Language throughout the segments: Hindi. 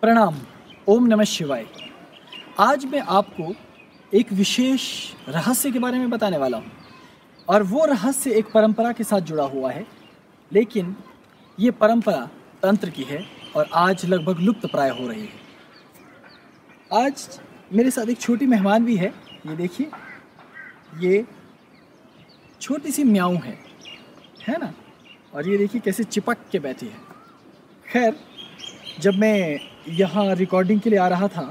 प्रणाम। ओम नमः शिवाय। आज मैं आपको एक विशेष रहस्य के बारे में बताने वाला हूँ और वो रहस्य एक परंपरा के साथ जुड़ा हुआ है, लेकिन ये परंपरा तंत्र की है और आज लगभग लुप्त प्राय हो रही है। आज मेरे साथ एक छोटी मेहमान भी है। ये देखिए, ये छोटी सी म्याऊं है ना, और ये देखिए कैसे चिपक के बैठी है। खैर, जब मैं यहाँ रिकॉर्डिंग के लिए आ रहा था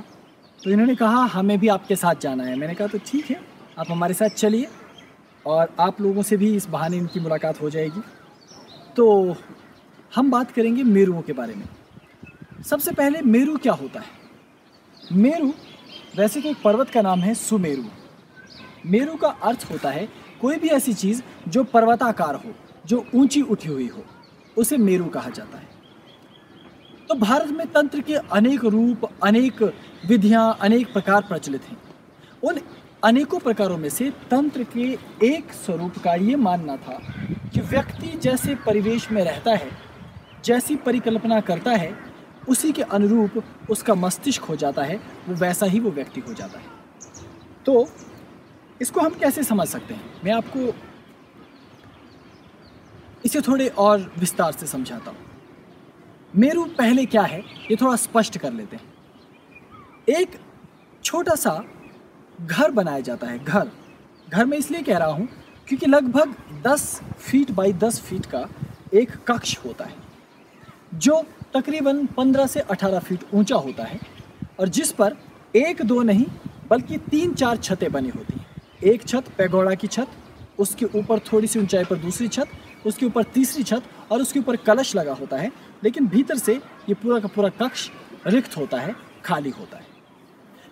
तो इन्होंने कहा हमें भी आपके साथ जाना है। मैंने कहा तो ठीक है, आप हमारे साथ चलिए और आप लोगों से भी इस बहाने इनकी मुलाकात हो जाएगी। तो हम बात करेंगे मेरुओं के बारे में। सबसे पहले मेरु क्या होता है? मेरु वैसे तो एक पर्वत का नाम है, सुमेरु। मेरु का अर्थ होता है कोई भी ऐसी चीज़ जो पर्वताकार हो, जो ऊंची उठी हुई हो, उसे मेरु कहा जाता है। तो भारत में तंत्र के अनेक रूप, अनेक विधियां, अनेक प्रकार प्रचलित हैं। उन अनेकों प्रकारों में से तंत्र के एक स्वरूप का ये मानना था कि व्यक्ति जैसे परिवेश में रहता है, जैसी परिकल्पना करता है, उसी के अनुरूप उसका मस्तिष्क हो जाता है, वो वैसा ही वो व्यक्ति हो जाता है। तो इसको हम कैसे समझ सकते हैं? मैं आपको इसे थोड़े और विस्तार से समझाता हूँ। मेरु पहले क्या है ये थोड़ा स्पष्ट कर लेते हैं। एक छोटा सा घर बनाया जाता है। घर में इसलिए कह रहा हूँ क्योंकि लगभग 10 फीट बाई 10 फीट का एक कक्ष होता है, जो तकरीबन 15 से 18 फीट ऊंचा होता है और जिस पर एक दो नहीं बल्कि 3-4 छतें बनी होती हैं। एक छत पैगोड़ा की छत, उसके ऊपर थोड़ी सी ऊंचाई पर दूसरी छत, उसके ऊपर तीसरी छत और उसके ऊपर कलश लगा होता है, लेकिन भीतर से ये पूरा का पूरा कक्ष रिक्त होता है, खाली होता है।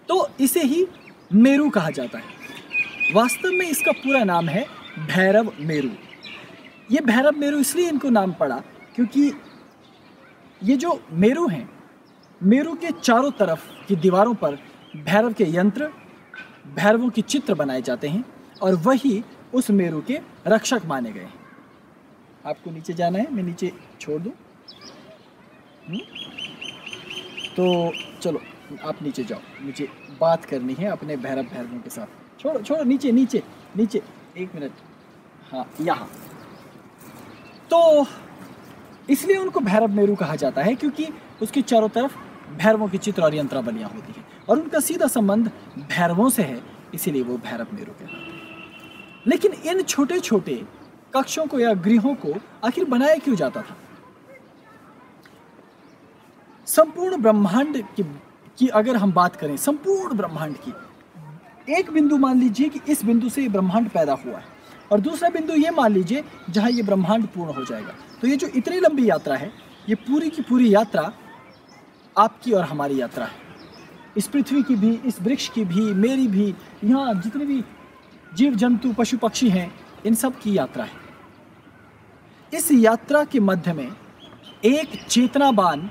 तो इसे ही मेरु कहा जाता है। वास्तव में इसका पूरा नाम है भैरव मेरु। ये भैरव मेरु इसलिए इनको नाम पड़ा क्योंकि ये जो मेरु हैं, मेरु के चारों तरफ की दीवारों पर भैरव के यंत्र, भैरवों के चित्र बनाए जाते हैं और वही उस मेरु के रक्षक माने गए हैं। आपको नीचे जाना है, मैं नीचे छोड़ दूं? तो चलो आप नीचे जाओ, मुझे बात करनी है अपने भैरवों के साथ। छोड़ो नीचे नीचे नीचे, 1 मिनट। हाँ, यहाँ। तो इसलिए उनको भैरव मेरु कहा जाता है क्योंकि उसके चारों तरफ भैरवों की चित्र और यंत्रावलियाँ होती हैं और उनका सीधा संबंध भैरवों से है, इसीलिए वो भैरव मेरु कहलाते हैं। लेकिन इन छोटे छोटे कक्षों को या गृहों को आखिर बनाया क्यों जाता था? संपूर्ण ब्रह्मांड की अगर हम बात करें, संपूर्ण ब्रह्मांड की, एक बिंदु मान लीजिए कि इस बिंदु से ये ब्रह्मांड पैदा हुआ है और दूसरा बिंदु ये मान लीजिए जहां ये ब्रह्मांड पूर्ण हो जाएगा। तो ये जो इतनी लंबी यात्रा है, ये पूरी की पूरी यात्रा आपकी और हमारी यात्रा है। इस पृथ्वी की भी, इस वृक्ष की भी, मेरी भी, यहाँ जितने भी जीव जंतु पशु पक्षी हैं, इन सब की यात्रा है। इस यात्रा के मध्य में एक चेतनावान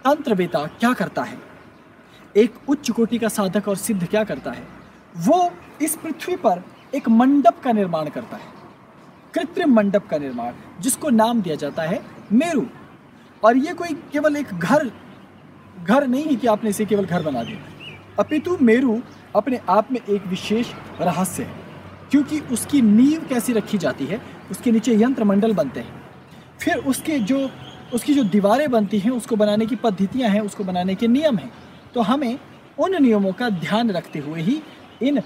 तंत्रवेता क्या करता है, एक उच्च कोटि का साधक और सिद्ध क्या करता है? वो इस पृथ्वी पर एक मंडप का निर्माण करता है, कृत्रिम मंडप का निर्माण, जिसको नाम दिया जाता है मेरु। और ये कोई केवल एक घर नहीं है कि आपने इसे केवल घर बना दिया, अपितु मेरु अपने आप में एक विशेष रहस्य है, क्योंकि उसकी नींव कैसी रखी जाती है, उसके नीचे यंत्र मंडल बनते हैं, फिर उसकी जो दीवारें बनती हैं, उसको बनाने की पद्धतियां हैं, उसको बनाने के नियम हैं। तो हमें उन नियमों का ध्यान रखते हुए ही इन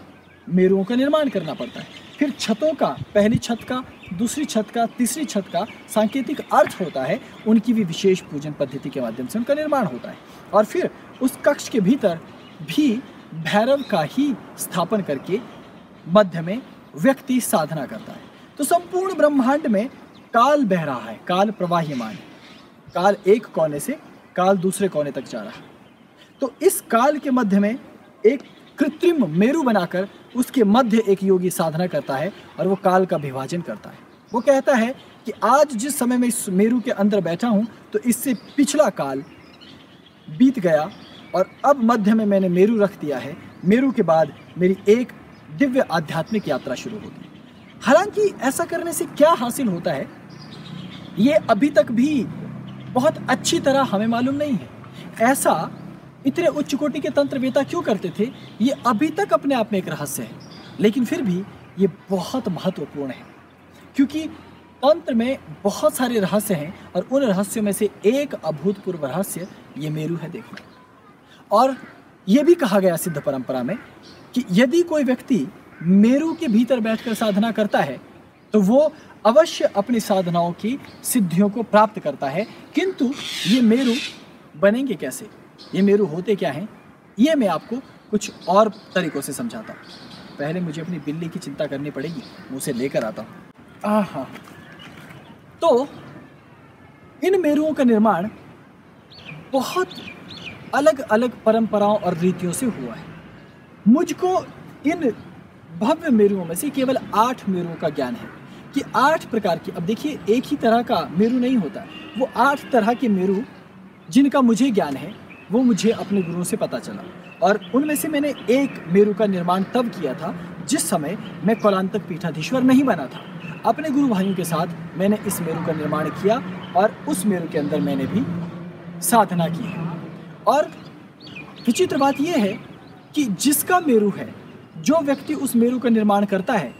मेरुओं का निर्माण करना पड़ता है। फिर छतों का, पहली छत का, दूसरी छत का, तीसरी छत का सांकेतिक अर्थ होता है, उनकी भी विशेष पूजन पद्धति के माध्यम से उनका निर्माण होता है। और फिर उस कक्ष के भीतर भी भैरव का ही स्थापन करके मध्य में व्यक्ति साधना करता है। तो संपूर्ण ब्रह्मांड में काल बह रहा है, काल प्रवाह्यमान है। काल एक कोने से काल दूसरे कोने तक जा रहा है। तो इस काल के मध्य में एक कृत्रिम मेरु बनाकर उसके मध्य एक योगी साधना करता है और वो काल का विभाजन करता है। वो कहता है कि आज जिस समय मैं इस मेरु के अंदर बैठा हूँ, तो इससे पिछला काल बीत गया और अब मध्य में मैंने मेरु रख दिया है। मेरु के बाद मेरी एक दिव्य आध्यात्मिक यात्रा शुरू होगी। हालांकि ऐसा करने से क्या हासिल होता है, ये अभी तक भी बहुत अच्छी तरह हमें मालूम नहीं है। ऐसा इतने उच्च कोटि के तंत्रवेता क्यों करते थे, ये अभी तक अपने आप में एक रहस्य है, लेकिन फिर भी ये बहुत महत्वपूर्ण है, क्योंकि तंत्र में बहुत सारे रहस्य हैं और उन रहस्यों में से एक अभूतपूर्व रहस्य ये मेरु है। देखना, और ये भी कहा गया सिद्ध परंपरा में कि यदि कोई व्यक्ति मेरु के भीतर बैठकर साधना करता है तो वो अवश्य अपनी साधनाओं की सिद्धियों को प्राप्त करता है। किंतु ये मेरु बनेंगे कैसे, ये मेरु होते क्या हैं, ये मैं आपको कुछ और तरीकों से समझाता हूँ। पहले मुझे अपनी बिल्ली की चिंता करनी पड़ेगी, मैं उसे लेकर आता हूँ। हाँ, तो इन मेरुओं का निर्माण बहुत अलग अलग परंपराओं और रीतियों से हुआ है। मुझको इन भव्य मेरुओं में से केवल 8 मेरुओं का ज्ञान है कि 8 प्रकार की, अब देखिए एक ही तरह का मेरु नहीं होता, वो 8 तरह के मेरु जिनका मुझे ज्ञान है वो मुझे अपने गुरुओं से पता चला, और उनमें से मैंने एक मेरु का निर्माण तब किया था जिस समय मैं कौलांतक पीठाधीश्वर नहीं बना था। अपने गुरु भाइयों के साथ मैंने इस मेरु का निर्माण किया और उस मेरु के अंदर मैंने भी साधना की है। और विचित्र बात यह है कि जिसका मेरु है, जो व्यक्ति उस मेरु का निर्माण करता है,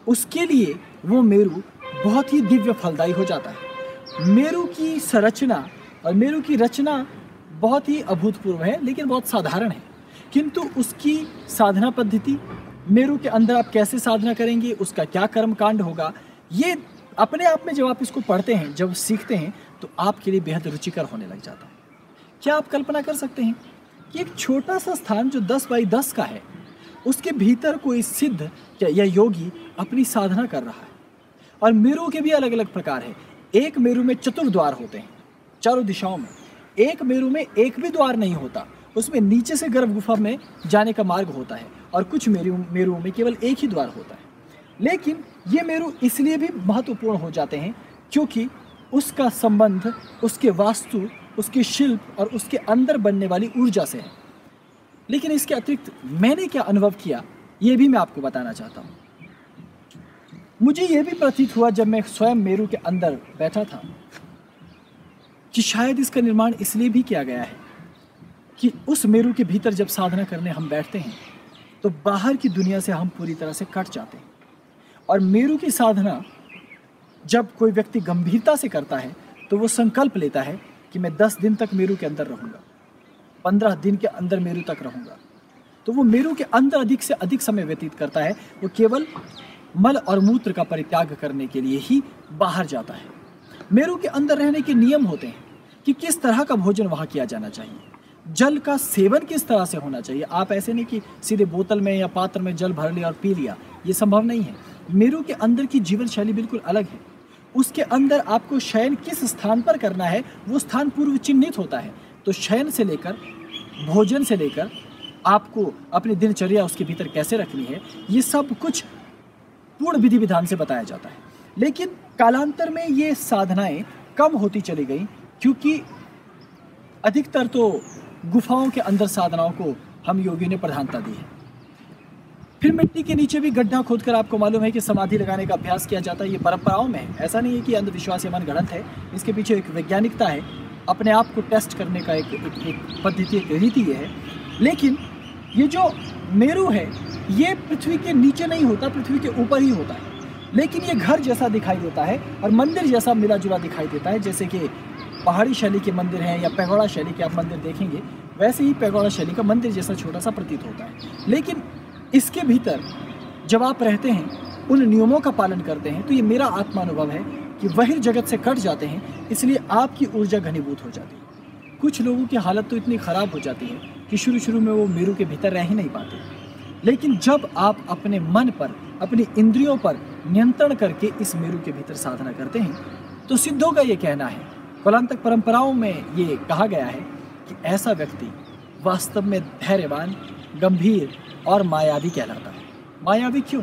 उसके लिए वो मेरु बहुत ही दिव्य फलदायी हो जाता है। मेरु की संरचना और मेरु की रचना बहुत ही अभूतपूर्व है, लेकिन बहुत साधारण है, किंतु उसकी साधना पद्धति, मेरु के अंदर आप कैसे साधना करेंगे, उसका क्या कर्म कांड होगा, ये अपने आप में जब आप इसको पढ़ते हैं, जब सीखते हैं, तो आपके लिए बेहद रुचिकर होने लग जाता है। क्या आप कल्पना कर सकते हैं कि एक छोटा सा स्थान जो 10 बाई 10 का है, उसके भीतर कोई सिद्ध या योगी अपनी साधना कर रहा है। और मेरु के भी अलग अलग प्रकार है। एक मेरु में चतुर्द्वार होते हैं चारों दिशाओं में, एक मेरु में एक भी द्वार नहीं होता, उसमें नीचे से गर्भ गुफा में जाने का मार्ग होता है, और कुछ मेरुओं में केवल एक ही द्वार होता है। लेकिन ये मेरु इसलिए भी महत्वपूर्ण हो जाते हैं क्योंकि उसका संबंध उसके वास्तु, उसके शिल्प और उसके अंदर बनने वाली ऊर्जा से है। लेकिन इसके अतिरिक्त मैंने क्या अनुभव किया, ये भी मैं आपको बताना चाहता हूँ। मुझे ये भी प्रतीत हुआ जब मैं स्वयं मेरु के अंदर बैठा था कि शायद इसका निर्माण इसलिए भी किया गया है कि उस मेरु के भीतर जब साधना करने हम बैठते हैं तो बाहर की दुनिया से हम पूरी तरह से कट जाते हैं। और मेरु की साधना जब कोई व्यक्ति गंभीरता से करता है तो वो संकल्प लेता है कि मैं 10 दिन तक मेरु के अंदर रहूँगा, 15 दिन के अंदर मेरु तक रहूँगा, तो वो मेरु के अंदर अधिक से अधिक समय व्यतीत करता है। वो केवल मल और मूत्र का परित्याग करने के लिए ही बाहर जाता है। मेरु के अंदर रहने के नियम होते हैं कि किस तरह का भोजन वहाँ किया जाना चाहिए, जल का सेवन किस तरह से होना चाहिए। आप ऐसे नहीं कि सीधे बोतल में या पात्र में जल भर लिया और पी लिया, ये संभव नहीं है। मेरु के अंदर की जीवन शैली बिल्कुल अलग है। उसके अंदर आपको शयन किस स्थान पर करना है वो स्थान पूर्व चिन्हित होता है। तो शयन से लेकर भोजन से लेकर आपको अपनी दिनचर्या उसके भीतर कैसे रखनी है, ये सब कुछ पूर्ण विधि विधान से बताया जाता है। लेकिन कालांतर में ये साधनाएं कम होती चली गई क्योंकि अधिकतर तो गुफाओं के अंदर साधनाओं को हम योगियों ने प्रधानता दी है। फिर मिट्टी के नीचे भी गड्ढा खोदकर आपको मालूम है कि समाधि लगाने का अभ्यास किया जाता है। ये परंपराओं में है, ऐसा नहीं है कि अंधविश्वास या मनगढ़ंत है। इसके पीछे एक वैज्ञानिकता है, अपने आप को टेस्ट करने का एक पद्धति, एक रीति ये है। लेकिन ये जो मेरु है ये पृथ्वी के नीचे नहीं होता, पृथ्वी के ऊपर ही होता है। लेकिन ये घर जैसा दिखाई देता है और मंदिर जैसा मिला जुला दिखाई देता है। जैसे कि पहाड़ी शैली के मंदिर हैं या पैगोड़ा शैली के आप मंदिर देखेंगे, वैसे ही पैगोड़ा शैली का मंदिर जैसा छोटा सा प्रतीत होता है। लेकिन इसके भीतर जब आप रहते हैं, उन नियमों का पालन करते हैं, तो ये मेरा आत्मानुभव है कि वही जगत से कट जाते हैं, इसलिए आपकी ऊर्जा घनीभूत हो जाती है। कुछ लोगों की हालत तो इतनी ख़राब हो जाती है कि शुरू में वो मेरु के भीतर रह ही नहीं पाते। लेकिन जब आप अपने मन पर, अपनी इंद्रियों पर नियंत्रण करके इस मेरु के भीतर साधना करते हैं, तो सिद्धों का ये कहना है, कौलांतक परंपराओं में ये कहा गया है कि ऐसा व्यक्ति वास्तव में धैर्यवान, गंभीर और मायावी कहलाता है। मायावी क्यों?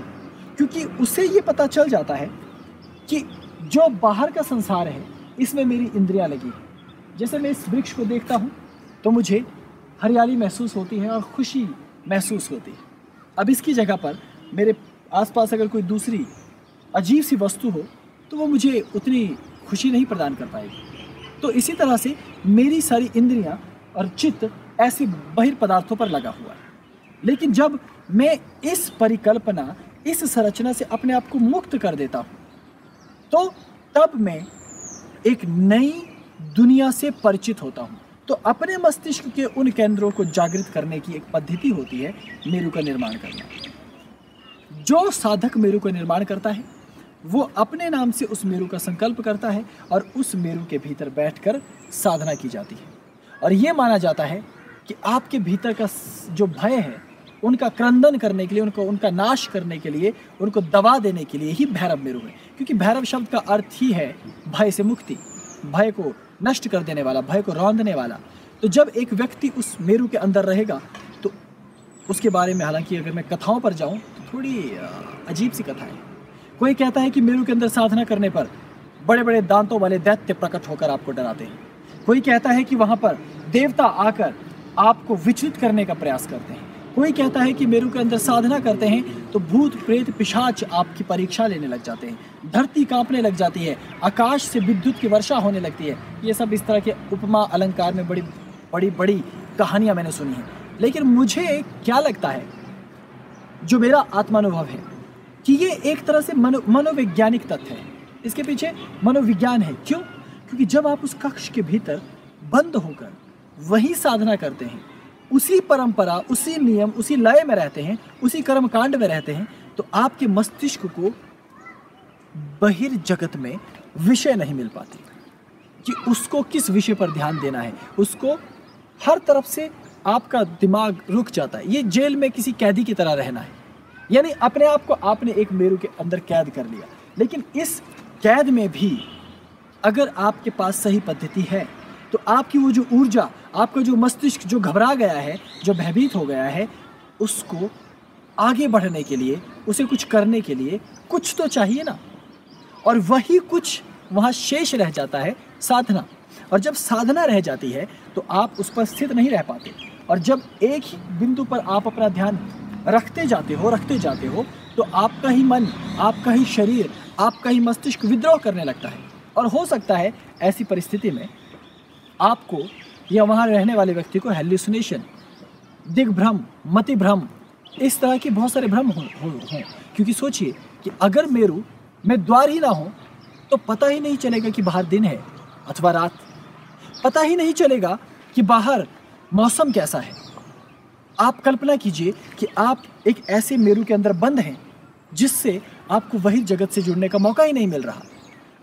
क्योंकि उसे ये पता चल जाता है कि जो बाहर का संसार है इसमें मेरी इंद्रियां लगी है। जैसे मैं इस वृक्ष को देखता हूँ तो मुझे हरियाली महसूस होती है और खुशी महसूस होती है। अब इसकी जगह पर मेरे आसपास अगर कोई दूसरी अजीब सी वस्तु हो तो वो मुझे उतनी खुशी नहीं प्रदान कर पाएगी। तो इसी तरह से मेरी सारी इंद्रियां और चित्त ऐसे बहिर्पदार्थों पर लगा हुआ है। लेकिन जब मैं इस परिकल्पना, इस संरचना से अपने आप को मुक्त कर देता हूँ, तो तब मैं एक नई दुनिया से परिचित होता हूँ। तो अपने मस्तिष्क के उन केंद्रों को जागृत करने की एक पद्धति होती है मेरु का निर्माण करना। जो साधक मेरु का निर्माण करता है वो अपने नाम से उस मेरु का संकल्प करता है और उस मेरु के भीतर बैठकर साधना की जाती है। और ये माना जाता है कि आपके भीतर का जो भय है उनका क्रंदन करने के लिए, उनका नाश करने के लिए, उनको दबा देने के लिए ही भैरव मेरु है। क्योंकि भैरव शब्द का अर्थ ही है भय से मुक्ति, भय को नष्ट कर देने वाला, भय को रौंदने वाला। तो जब एक व्यक्ति उस मेरु के अंदर रहेगा तो उसके बारे में, हालांकि अगर मैं कथाओं पर जाऊं तो थोड़ी अजीब सी कथा है। कोई कहता है कि मेरु के अंदर साधना करने पर बड़े बड़े दांतों वाले दैत्य प्रकट होकर आपको डराते हैं। कोई कहता है कि वहां पर देवता आकर आपको विचलित करने का प्रयास करते हैं। कोई कहता है कि मेरु के अंदर साधना करते हैं तो भूत प्रेत पिशाच आपकी परीक्षा लेने लग जाते हैं, धरती कांपने लग जाती है, आकाश से विद्युत की वर्षा होने लगती है। ये सब इस तरह के उपमा अलंकार में बड़ी बड़ी बड़ी कहानियां मैंने सुनी हैं। लेकिन मुझे क्या लगता है, जो मेरा आत्मानुभव है, कि ये एक तरह से मनोवैज्ञानिक तथ्य है। इसके पीछे मनोविज्ञान है। क्यों? क्योंकि जब आप उस कक्ष के भीतर बंद होकर वही साधना करते हैं, उसी परंपरा, उसी नियम, उसी लय में रहते हैं, उसी कर्मकांड में रहते हैं, तो आपके मस्तिष्क को बहिर्जगत में विषय नहीं मिल पाते कि उसको किस विषय पर ध्यान देना है। उसको हर तरफ से आपका दिमाग रुक जाता है। ये जेल में किसी कैदी की तरह रहना है, यानी अपने आप को आपने एक मेरु के अंदर कैद कर लिया। लेकिन इस कैद में भी अगर आपके पास सही पद्धति है तो आपकी वो जो ऊर्जा, आपका जो मस्तिष्क जो घबरा गया है, जो भयभीत हो गया है, उसको आगे बढ़ने के लिए, उसे कुछ करने के लिए कुछ तो चाहिए ना। और वही कुछ वहाँ शेष रह जाता है, साधना। और जब साधना रह जाती है तो आप उस पर स्थित नहीं रह पाते। और जब एक ही बिंदु पर आप अपना ध्यान रखते जाते हो तो आपका ही मन, आपका ही शरीर, आपका ही मस्तिष्क विद्रोह करने लगता है। और हो सकता है ऐसी परिस्थिति में आपको या वहाँ रहने वाले व्यक्ति को हेल्यूसिनेशन, दिग्भ्रम, मतिभ्रम, इस तरह के बहुत सारे भ्रम हों। क्योंकि सोचिए कि अगर मेरु में द्वार ही ना हो तो पता ही नहीं चलेगा कि बाहर दिन है अथवा रात, पता ही नहीं चलेगा कि बाहर मौसम कैसा है। आप कल्पना कीजिए कि आप एक ऐसे मेरु के अंदर बंद हैं जिससे आपको वही जगत से जुड़ने का मौका ही नहीं मिल रहा।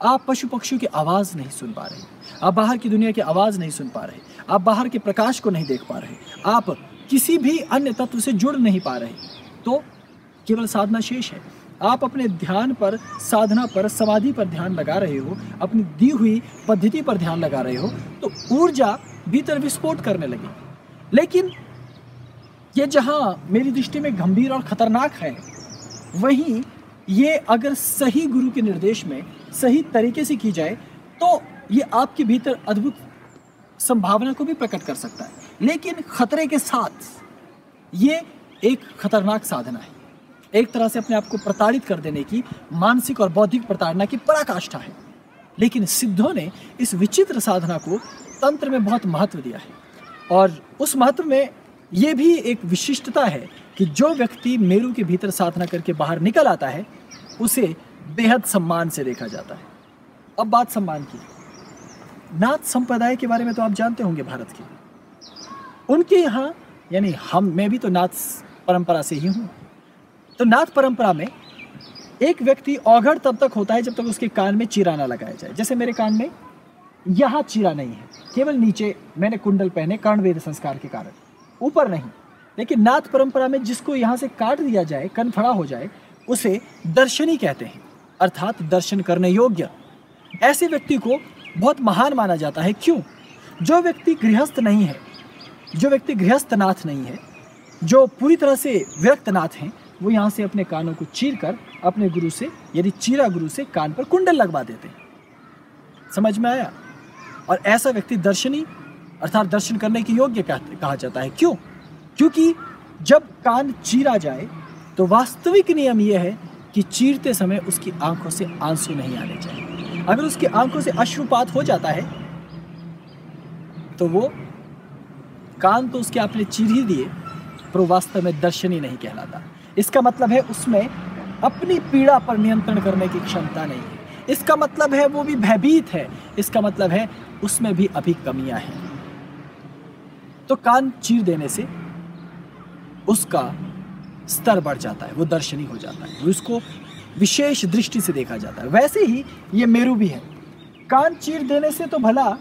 आप पशु पक्षियों की आवाज़ नहीं सुन पा रहे, आप बाहर की दुनिया की आवाज़ नहीं सुन पा रहे, आप बाहर के प्रकाश को नहीं देख पा रहे, आप किसी भी अन्य तत्व से जुड़ नहीं पा रहे। तो केवल साधना शेष है। आप अपने ध्यान पर, साधना पर, समाधि पर ध्यान लगा रहे हो, अपनी दी हुई पद्धति पर ध्यान लगा रहे हो, तो ऊर्जा भीतर विस्फोट करने लगी। लेकिन ये जहाँ मेरी दृष्टि में गंभीर और खतरनाक है, वहीं ये अगर सही गुरु के निर्देश में सही तरीके से की जाए तो ये आपके भीतर अद्भुत संभावना को भी प्रकट कर सकता है। लेकिन खतरे के साथ ये एक खतरनाक साधना है, एक तरह से अपने आप को प्रताड़ित कर देने की, मानसिक और बौद्धिक प्रताड़ना की पराकाष्ठा है। लेकिन सिद्धों ने इस विचित्र साधना को तंत्र में बहुत महत्व दिया है। और उस महत्व में ये भी एक विशिष्टता है कि जो व्यक्ति मेरु के भीतर साधना करके बाहर निकल आता है उसे बेहद सम्मान से देखा जाता है। अब बात सम्मान की, नाथ संप्रदाय के बारे में तो आप जानते होंगे भारत की। उनके यहाँ, यानी मैं भी तो नाथ परंपरा से ही हूँ। तो नाथ परंपरा में एक व्यक्ति औघड़ तब तक होता है जब तक उसके कान में चीरा ना लगाया जाए। जैसे मेरे कान में यहाँ चीरा नहीं है, केवल नीचे मैंने कुंडल पहने कर्णवेद संस्कार के कारण, ऊपर नहीं। लेकिन नाथ परंपरा में जिसको यहाँ से काट दिया जाए, कनफड़ा हो जाए, उसे दर्शनी कहते हैं, अर्थात दर्शन करने योग्य। ऐसे व्यक्ति को बहुत महान माना जाता है। क्यों? जो व्यक्ति गृहस्थ नहीं है, जो व्यक्ति गृहस्थ नाथ नहीं है, जो पूरी तरह से विरक्त नाथ हैं, वो यहाँ से अपने कानों को चीर कर अपने गुरु से, यदि चीरा गुरु से, कान पर कुंडल लगवा देते हैं। समझ में आया? और ऐसा व्यक्ति दर्शनी अर्थात दर्शन करने के योग्य कहा जाता है। क्यों? क्योंकि जब कान चीरा जाए तो वास्तविक नियम यह है कि चीरते समय उसकी आंखों से आंसू नहीं आने चाहिए। अगर उसकी आंखों से अश्रुपात हो जाता है तो वो कान तो उसके आपने चीर ही दिए, पर वो वास्तव में दर्शनी नहीं कहलाता। इसका मतलब है उसमें अपनी पीड़ा पर नियंत्रण करने की क्षमता नहीं है। इसका मतलब है वो भी भयभीत है। इसका मतलब है उसमें भी अभी कमियां हैं। तो कान चीर देने से उसका स्तर बढ़ जाता है, वो दर्शनी हो जाता है, उसको विशेष दृष्टि से देखा जाता है। वैसे ही ये मेरू भी है। कान चीर देने से तो भला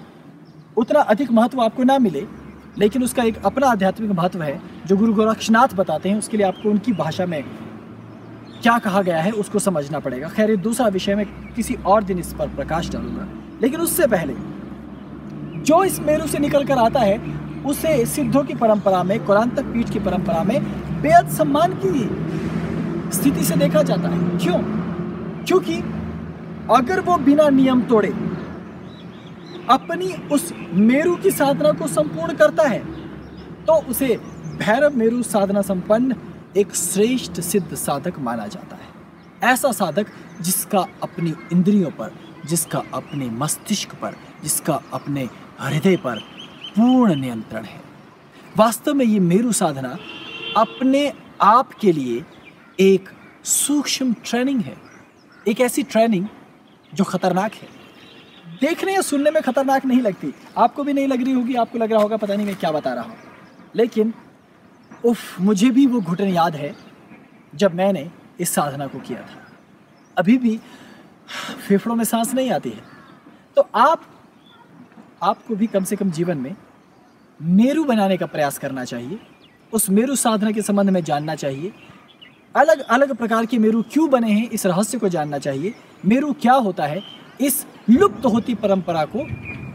उतना अधिक महत्व आपको ना मिले, लेकिन उसका एक अपना आध्यात्मिक महत्व है जो गुरु गोरक्षनाथ बताते हैं। उसके लिए आपको उनकी भाषा में क्या कहा गया है उसको समझना पड़ेगा। खैर, ये दूसरा विषय मैं किसी और दिन इस पर प्रकाश डालूंगा। लेकिन उससे पहले जो इस मेरू से निकल कर आता है उसे सिद्धों की परंपरा में, कुरांतक पीठ की परंपरा में बेहद सम्मान की स्थिति से देखा जाता है। क्यों? क्योंकि अगर वो बिना नियम तोड़े अपनी उस मेरू की साधना को संपूर्ण करता है तो उसे भैरव मेरू साधना संपन्न एक श्रेष्ठ सिद्ध साधक माना जाता है। ऐसा साधक जिसका अपनी इंद्रियों पर, जिसका अपने मस्तिष्क पर, जिसका अपने हृदय पर पूर्ण नियंत्रण है। वास्तव में ये मेरू साधना अपने आप के लिए एक सूक्ष्म ट्रेनिंग है, एक ऐसी ट्रेनिंग जो खतरनाक है। देखने या सुनने में खतरनाक नहीं लगती, आपको भी नहीं लग रही होगी, आपको लग रहा होगा पता नहीं मैं क्या बता रहा हूँ, लेकिन उफ, मुझे भी वो घुटन याद है जब मैंने इस साधना को किया था। अभी भी फेफड़ों में सांस नहीं आती है। तो आपको भी कम से कम जीवन में मेरू बनाने का प्रयास करना चाहिए। उस मेरू साधना के संबंध में जानना चाहिए। अलग अलग प्रकार के मेरू क्यों बने हैं इस रहस्य को जानना चाहिए। मेरू क्या होता है, इस लुप्त होती परंपरा को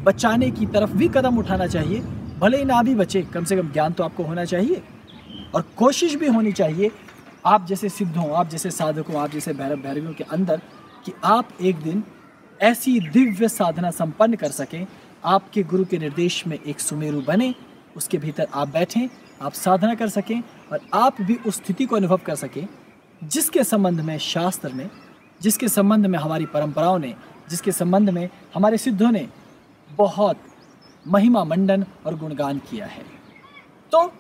बचाने की तरफ भी कदम उठाना चाहिए। भले ही ना भी बचे, कम से कम ज्ञान तो आपको होना चाहिए और कोशिश भी होनी चाहिए आप जैसे सिद्धों, आप जैसे साधकों, आप जैसे भैरव भैरवियों के अंदर कि आप एक दिन ऐसी दिव्य साधना संपन्न कर सकें। आपके गुरु के निर्देश में एक सुमेरु बने, उसके भीतर आप बैठें, आप साधना कर सकें और आप भी उस स्थिति को अनुभव कर सकें जिसके संबंध में शास्त्र ने, जिसके संबंध में हमारी परंपराओं ने, जिसके संबंध में हमारे सिद्धों ने बहुत महिमा मंडन और गुणगान किया है। तो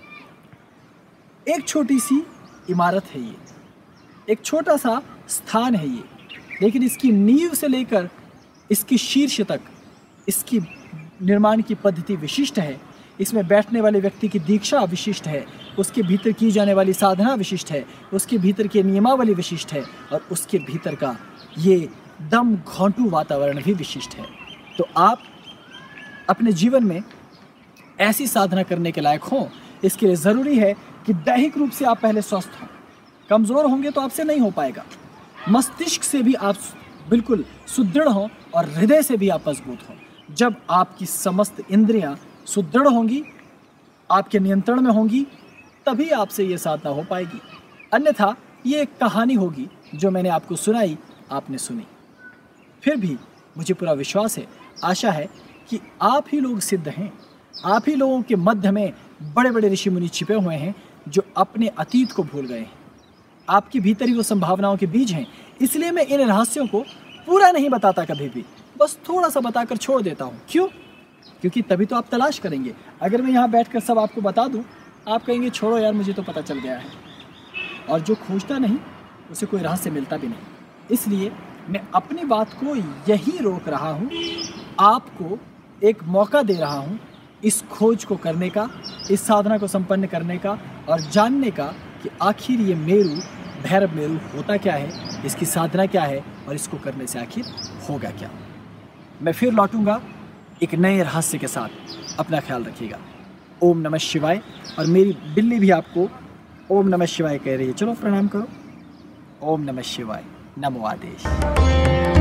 एक छोटी सी इमारत है ये, एक छोटा सा स्थान है ये, लेकिन इसकी नींव से लेकर इसकी शीर्ष तक इसकी निर्माण की पद्धति विशिष्ट है। इसमें बैठने वाले व्यक्ति की दीक्षा विशिष्ट है, उसके भीतर की जाने वाली साधना विशिष्ट है, उसके भीतर की नियमावली विशिष्ट है और उसके भीतर का ये दम घोंटू वातावरण भी विशिष्ट है। तो आप अपने जीवन में ऐसी साधना करने के लायक हों, इसके लिए ज़रूरी है कि दैहिक रूप से आप पहले स्वस्थ हों। कमज़ोर होंगे तो आपसे नहीं हो पाएगा। मस्तिष्क से भी आप बिल्कुल सुदृढ़ हों और हृदय से भी आप मजबूत हों। जब आपकी समस्त इंद्रियां सुदृढ़ होंगी, आपके नियंत्रण में होंगी, तभी आपसे ये साधना हो पाएगी। अन्यथा ये एक कहानी होगी जो मैंने आपको सुनाई, आपने सुनी। फिर भी मुझे पूरा विश्वास है, आशा है कि आप ही लोग सिद्ध हैं। आप ही लोगों के मध्य में बड़े बड़े ऋषि मुनि छिपे हुए हैं जो अपने अतीत को भूल गए हैं। आपके भीतर ही वो संभावनाओं के बीज हैं। इसलिए मैं इन रहस्यों को पूरा नहीं बताता कभी भी, बस थोड़ा सा बताकर छोड़ देता हूँ। क्यों? क्योंकि तभी तो आप तलाश करेंगे। अगर मैं यहाँ बैठकर सब आपको बता दूँ, आप कहेंगे छोड़ो यार, मुझे तो पता चल गया है। और जो खोजता नहीं उसे कोई रहस्य मिलता भी नहीं। इसलिए मैं अपनी बात को यही रोक रहा हूँ, आपको एक मौका दे रहा हूँ इस खोज को करने का, इस साधना को संपन्न करने का और जानने का कि आखिर ये मेरू, भैरव मेरू होता क्या है, इसकी साधना क्या है और इसको करने से आखिर होगा क्या। मैं फिर लौटूंगा एक नए रहस्य के साथ। अपना ख्याल रखिएगा। ओम नमः शिवाय। और मेरी बिल्ली भी आपको ओम नमः शिवाय कह रही है। चलो प्रणाम करो। ओम नमः शिवाय। नमो आदेश।